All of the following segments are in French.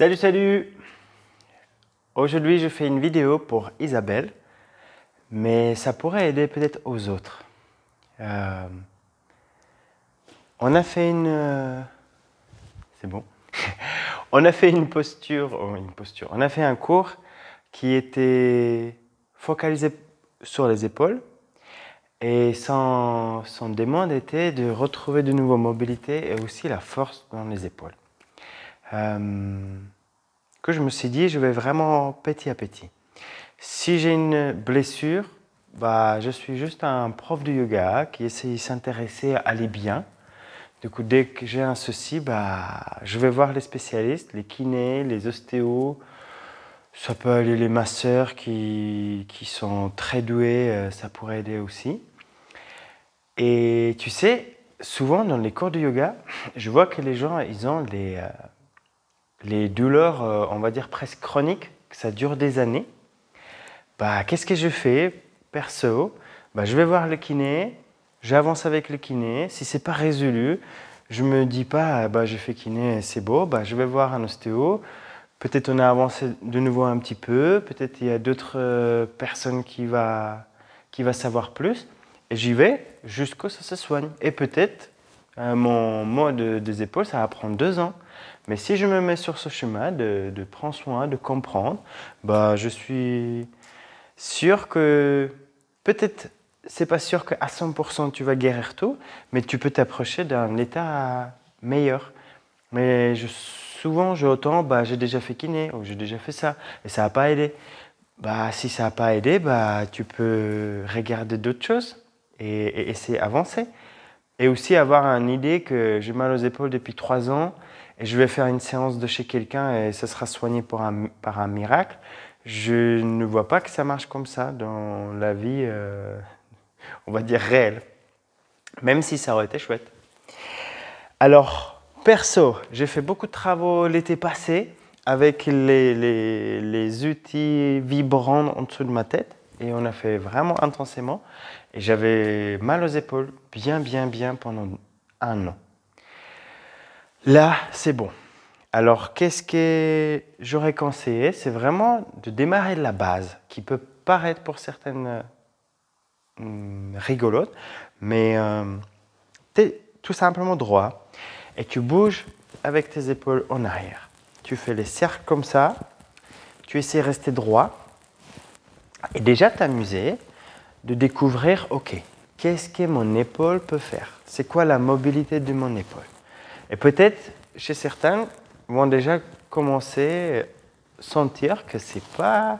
Salut, salut! Aujourd'hui, je fais une vidéo pour Isabelle, mais ça pourrait aider peut-être aux autres. On a fait c'est bon. On a fait une posture, on a fait un cours qui était focalisé sur les épaules et son demande était de retrouver de nouveau mobilité et aussi la force dans les épaules. Que je me suis dit, je vais vraiment petit à petit. Si j'ai une blessure, je suis juste un prof de yoga qui essaie de s'intéresser à aller bien. Du coup, dès que j'ai un souci, je vais voir les spécialistes, les kinés, les ostéos. Ça peut aller les masseurs qui sont très doués, ça pourrait aider aussi. Et tu sais, souvent dans les cours de yoga, je vois que les gens, ils ont les douleurs, on va dire presque chroniques, que ça dure des années. Qu'est-ce que je fais perso? Je vais voir le kiné, j'avance avec le kiné. Si c'est pas résolu, je me dis pas, je fais kiné, c'est beau. Je vais voir un ostéo. Peut-être on a avancé de nouveau un petit peu. Peut-être il y a d'autres personnes qui va savoir plus. Et j'y vais jusqu'à ce que ça se soigne. Et peut-être mon mot des épaules, ça va prendre 2 ans. Mais si je me mets sur ce chemin de prendre soin, de comprendre, je suis sûr que peut-être c'est pas sûr qu'à 100% tu vas guérir tout, mais tu peux t'approcher d'un état meilleur. Mais souvent j'ai déjà fait kiné ou j'ai déjà fait ça et ça n'a pas aidé. Si ça n'a pas aidé, tu peux regarder d'autres choses et essayer d'avancer. Et aussi avoir une idée que j'ai mal aux épaules depuis 3 ans et je vais faire une séance de chez quelqu'un et ça sera soigné par un miracle. Je ne vois pas que ça marche comme ça dans la vie, on va dire réelle, même si ça aurait été chouette. Alors, perso, j'ai fait beaucoup de travaux l'été passé avec les outils vibrants en dessous de ma tête et on a fait vraiment intensément et j'avais mal aux épaules bien pendant 1 an. Là, c'est bon. Alors, qu'est-ce que j'aurais conseillé? C'est vraiment de démarrer de la base, qui peut paraître pour certaines rigolote, mais tu es tout simplement droit et tu bouges avec tes épaules en arrière. Tu fais les cercles comme ça, tu essaies de rester droit et déjà t'amuser de découvrir, ok, qu'est-ce que mon épaule peut faire? C'est quoi la mobilité de mon épaule? Et peut-être, chez certains, vont déjà commencer à sentir que c'est pas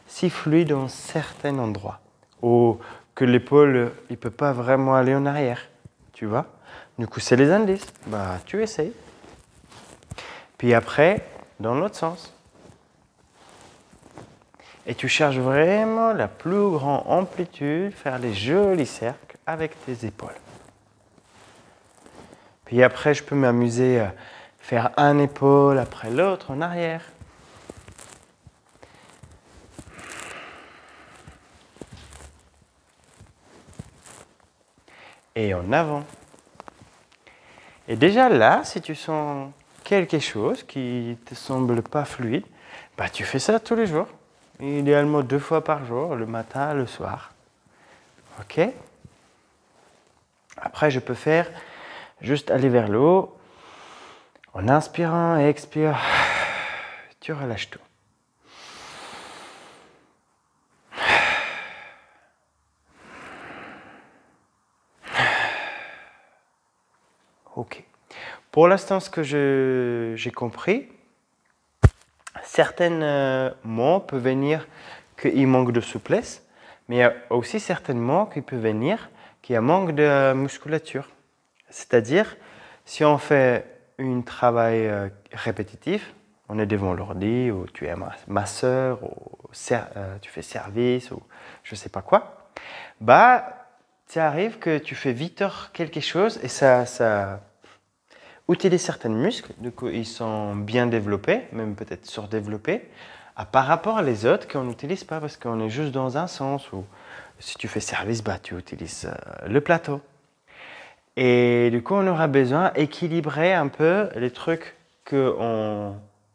si fluide dans certains endroits. Ou que l'épaule, il peut pas vraiment aller en arrière, tu vois? Du coup, c'est les indices. Tu essayes. Puis après, dans l'autre sens. Et tu cherches vraiment la plus grande amplitude, faire les jolis cercles avec tes épaules. Puis après, je peux m'amuser à faire un épaule après l'autre en arrière. Et en avant. Et déjà là, si tu sens quelque chose qui ne te semble pas fluide, tu fais ça tous les jours. Idéalement 2 fois par jour, le matin, le soir. Ok? Après, je peux faire juste aller vers le haut. En inspirant et expirant, tu relâches tout. Ok. Pour l'instant, ce que j'ai compris, certains mots peuvent venir qu'il manque de souplesse, mais il y a aussi certains mots qui peuvent venir qu'il y a manque de musculature. C'est-à-dire, si on fait un travail répétitif, on est devant l'ordi, ou tu es masseur, ou tu fais service, ou je ne sais pas quoi, ça arrive que tu fais vite quelque chose et ça utilise certains muscles, du coup ils sont bien développés, même peut-être surdéveloppés, par rapport à les autres qu'on n'utilise pas parce qu'on est juste dans un sens, ou si tu fais service, tu utilises le plateau. Et du coup, on aura besoin d'équilibrer un peu les trucs qu'on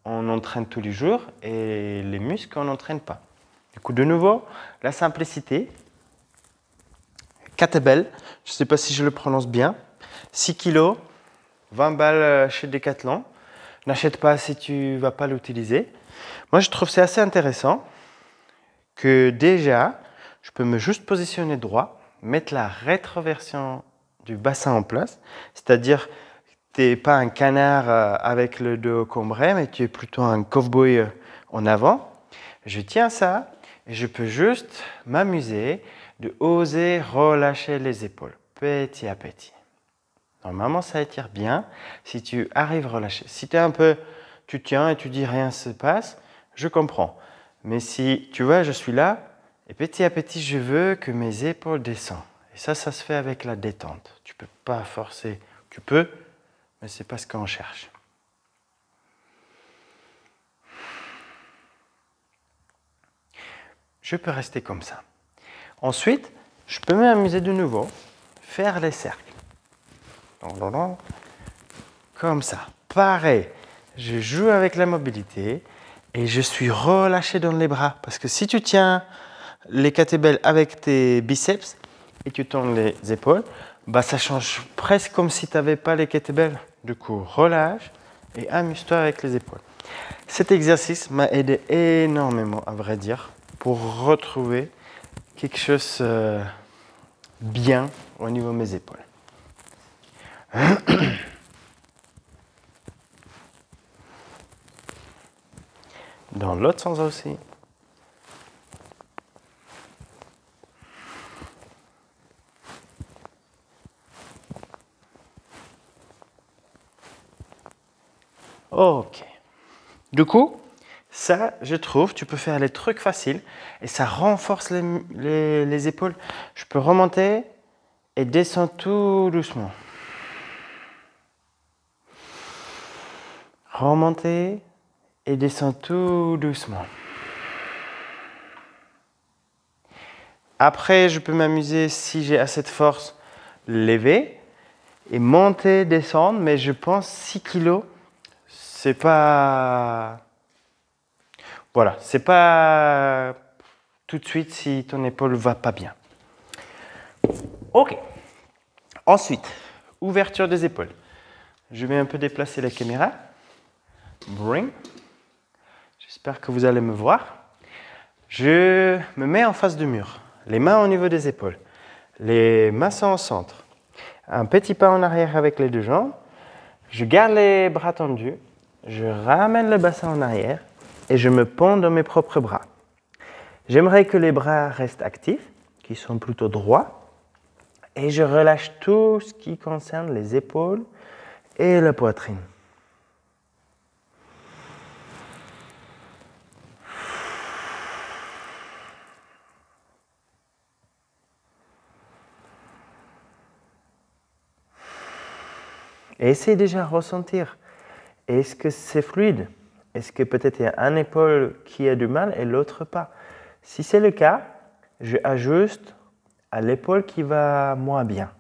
on entraîne tous les jours et les muscles, on n'entraîne pas. Du coup, de nouveau, la simplicité. Kettlebell, je ne sais pas si je le prononce bien. 6 kg, 20 balles chez Decathlon. N'achète pas si tu ne vas pas l'utiliser. Moi, je trouve que c'est assez intéressant que déjà, je peux me juste positionner droit, mettre la rétroversion du bassin en place, c'est-à-dire tu n'es pas un canard avec le dos cambré, mais tu es plutôt un cowboy en avant. Je tiens ça et je peux juste m'amuser de oser relâcher les épaules petit à petit. Normalement, ça étire bien si tu arrives à relâcher. Si tu es un peu, tu tiens et tu dis rien ne se passe, je comprends. Mais si tu vois, je suis là et petit à petit, je veux que mes épaules descendent. Et ça se fait avec la détente. Tu ne peux pas forcer. Tu peux, mais ce n'est pas ce qu'on cherche. Je peux rester comme ça. Ensuite, je peux m'amuser de nouveau, faire les cercles. Comme ça. Pareil, je joue avec la mobilité et je suis relâché dans les bras. Parce que si tu tiens les kettlebells avec tes biceps et tu tournes les épaules, bah ça change presque comme si tu n'avais pas les kettlebells. Du coup, relâche et amuse-toi avec les épaules. Cet exercice m'a aidé énormément, à vrai dire, pour retrouver quelque chose bien au niveau de mes épaules. Dans l'autre sens aussi. Ok. Du coup, ça, je trouve, tu peux faire les trucs faciles et ça renforce les épaules. Je peux remonter et descendre tout doucement. Remonter et descendre tout doucement. Après, je peux m'amuser, si j'ai assez de force, lever et monter, descendre, mais je pense 6 kg, c'est pas... Voilà, c'est pas tout de suite si ton épaule va pas bien. Ok. Ensuite, ouverture des épaules. Je vais un peu déplacer la caméra. Bring. J'espère que vous allez me voir. Je me mets en face du mur. Les mains au niveau des épaules. Les mains sont au centre. Un petit pas en arrière avec les deux jambes. Je garde les bras tendus. Je ramène le bassin en arrière et je me pends dans mes propres bras. J'aimerais que les bras restent actifs, qu'ils sont plutôt droits. Et je relâche tout ce qui concerne les épaules et la poitrine. Et essayez déjà de ressentir. Est-ce que c'est fluide? Est-ce que peut-être il y a un épaule qui a du mal et l'autre pas? Si c'est le cas, je ajuste à l'épaule qui va moins bien.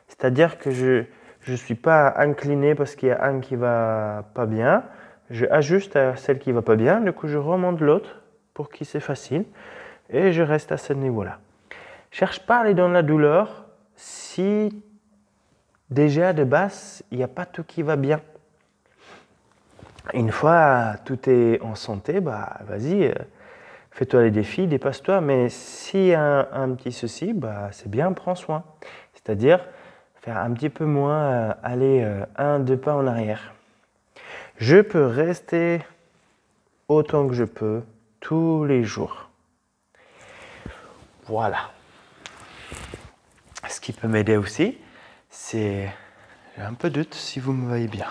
C'est-à-dire que je ne suis pas incliné parce qu'il y a un qui va pas bien. Je ajuste à celle qui va pas bien. Du coup, je remonte l'autre pour que c'est facile. Et je reste à ce niveau-là. Cherche pas à aller dans la douleur si déjà de base, il n'y a pas tout qui va bien. Une fois tout est en santé, bah vas-y, fais-toi les défis, dépasse-toi. Mais s'il y a un petit souci, bah c'est bien, prends soin. C'est-à-dire faire un petit peu moins, aller un, deux pas en arrière. Je peux rester autant que je peux tous les jours. Voilà. Ce qui peut m'aider aussi, c'est... J'ai un peu de doute si vous me voyez bien.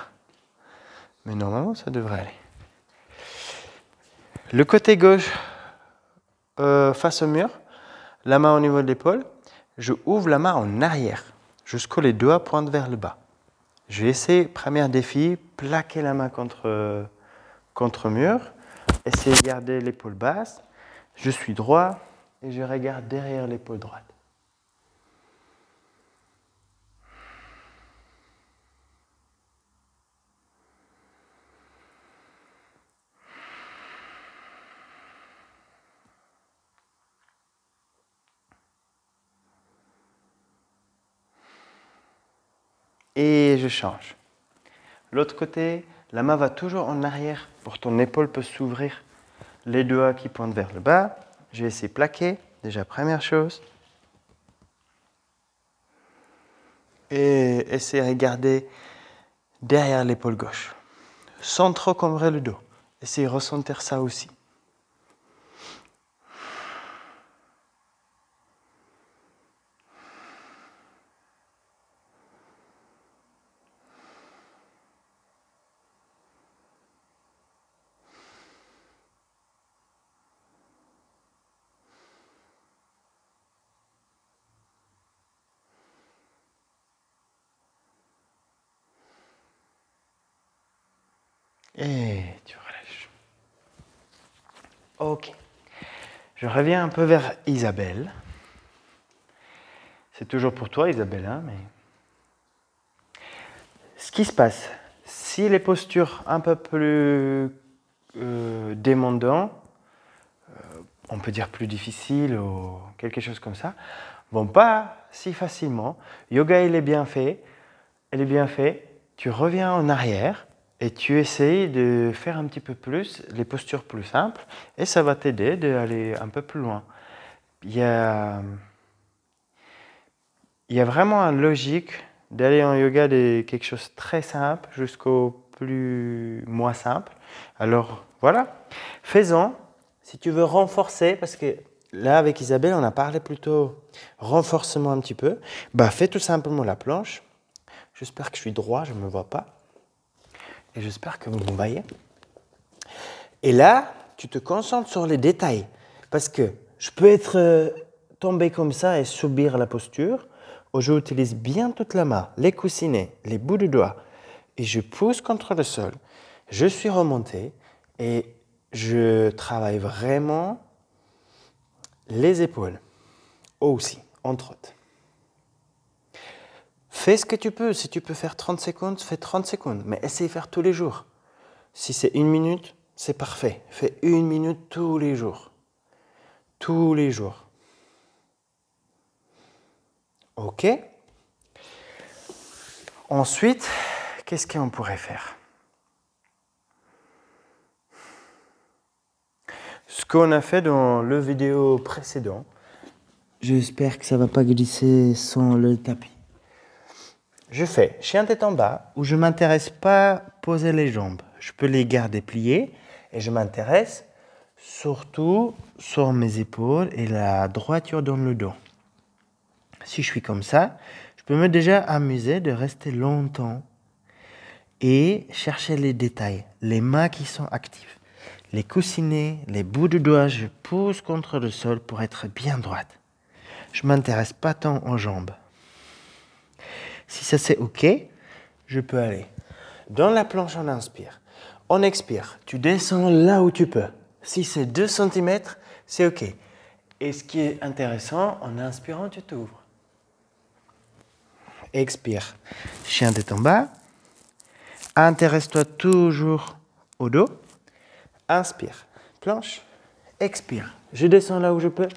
Mais normalement, ça devrait aller. Le côté gauche, face au mur, la main au niveau de l'épaule, je ouvre la main en arrière, jusqu'aux les doigts pointent vers le bas. Je vais essayer, premier défi, plaquer la main contre le mur, essayer de garder l'épaule basse. Je suis droit et je regarde derrière l'épaule droite. et je change. L'autre côté, la main va toujours en arrière pour ton épaule peut s'ouvrir. Les doigts qui pointent vers le bas. Je vais essayer de plaquer, déjà première chose. Et essayer de regarder derrière l'épaule gauche. Sans trop combrer le dos. Essayez de ressentir ça aussi. Et tu relâches. Ok. Je reviens un peu vers Isabelle. C'est toujours pour toi, Isabelle, hein, mais... Ce qui se passe, si les postures un peu plus demandantes, on peut dire plus difficiles ou quelque chose comme ça, vont pas si facilement. Yoga, il est bien fait. Tu reviens en arrière et tu essayes de faire un petit peu plus les postures plus simples et ça va t'aider d'aller un peu plus loin. Il y a vraiment une logique d'aller en yoga de quelque chose de très simple jusqu'au plus moins simple. Alors voilà, fais-en. Si tu veux renforcer, parce que là avec Isabelle on a parlé plutôt renforcement un petit peu, bah fais tout simplement la planche. J'espère que je suis droit, je ne me vois pas. Et j'espère que vous me voyez. Et là, tu te concentres sur les détails. Parce que je peux être tombé comme ça et subir la posture. Ou j'utilise bien toute la main, les coussinets, les bouts de doigts. Et je pousse contre le sol. Je suis remonté et je travaille vraiment les épaules. Aussi, entre autres. Fais ce que tu peux. Si tu peux faire 30 secondes, fais 30 secondes. Mais essaye de faire tous les jours. Si c'est 1 minute, c'est parfait. Fais 1 minute tous les jours. Tous les jours. Ok. Ensuite, qu'est-ce qu'on pourrait faire? Ce qu'on a fait dans le vidéo précédent. J'espère que ça ne va pas glisser sans le tapis. Je fais chien tête en bas où je ne m'intéresse pas à poser les jambes. Je peux les garder pliées et je m'intéresse surtout sur mes épaules et la droiture dans le dos. Si je suis comme ça, je peux me déjà amuser de rester longtemps et chercher les détails, les mains qui sont actives. Les coussinets, les bouts de doigts, je pousse contre le sol pour être bien droite. Je ne m'intéresse pas tant aux jambes. Si ça c'est OK, je peux aller. Dans la planche, on inspire. On expire. Tu descends là où tu peux. Si c'est 2 cm, c'est OK. Et ce qui est intéressant, en inspirant, tu t'ouvres. Expire. Chien tête en bas. Intéresse-toi toujours au dos. Inspire. Planche. Expire. Je descends là où je peux.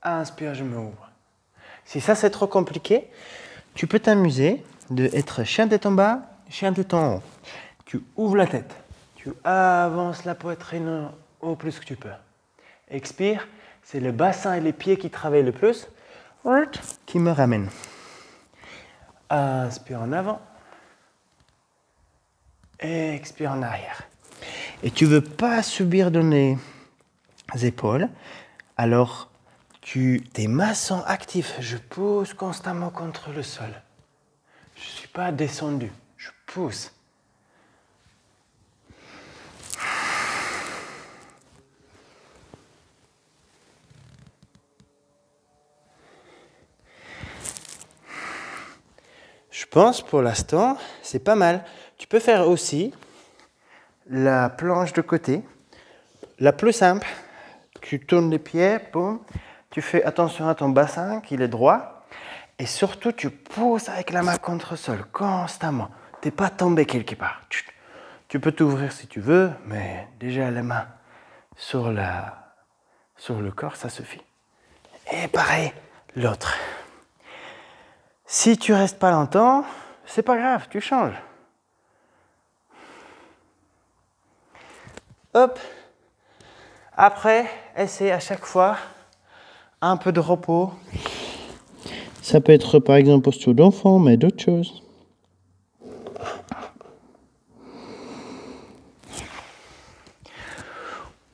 Inspire, je m'ouvre. Si ça c'est trop compliqué, tu peux t'amuser d'être chien tête en bas, chien tête en haut. Tu ouvres la tête. Tu avances la poitrine au plus que tu peux. Expire. C'est le bassin et les pieds qui travaillent le plus, qui me ramènent. Inspire en avant. Expire en arrière. Et tu ne veux pas subir dans les épaules, alors tes mains sont actives. Je pousse constamment contre le sol. Je ne suis pas descendu, je pousse. Je pense pour l'instant, c'est pas mal. Tu peux faire aussi la planche de côté, la plus simple. Tu tournes les pieds, boum. Tu fais attention à ton bassin, qu'il est droit. Et surtout, tu pousses avec la main contre le sol, constamment. Tu n'es pas tombé quelque part. Tu peux t'ouvrir si tu veux, mais déjà la main sur le corps, ça suffit. Et pareil, l'autre. Si tu restes pas longtemps, c'est pas grave, tu changes. Hop. Après, essaie à chaque fois un peu de repos. Ça peut être par exemple posture d'enfant, mais d'autres choses.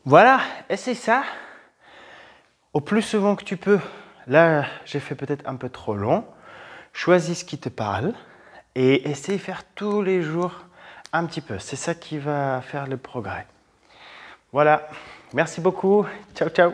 Voilà, essaie ça au plus souvent que tu peux. Là, j'ai fait peut-être un peu trop long. Choisis ce qui te parle et essaie de faire tous les jours un petit peu. C'est ça qui va faire le progrès. Voilà, merci beaucoup. Ciao, ciao.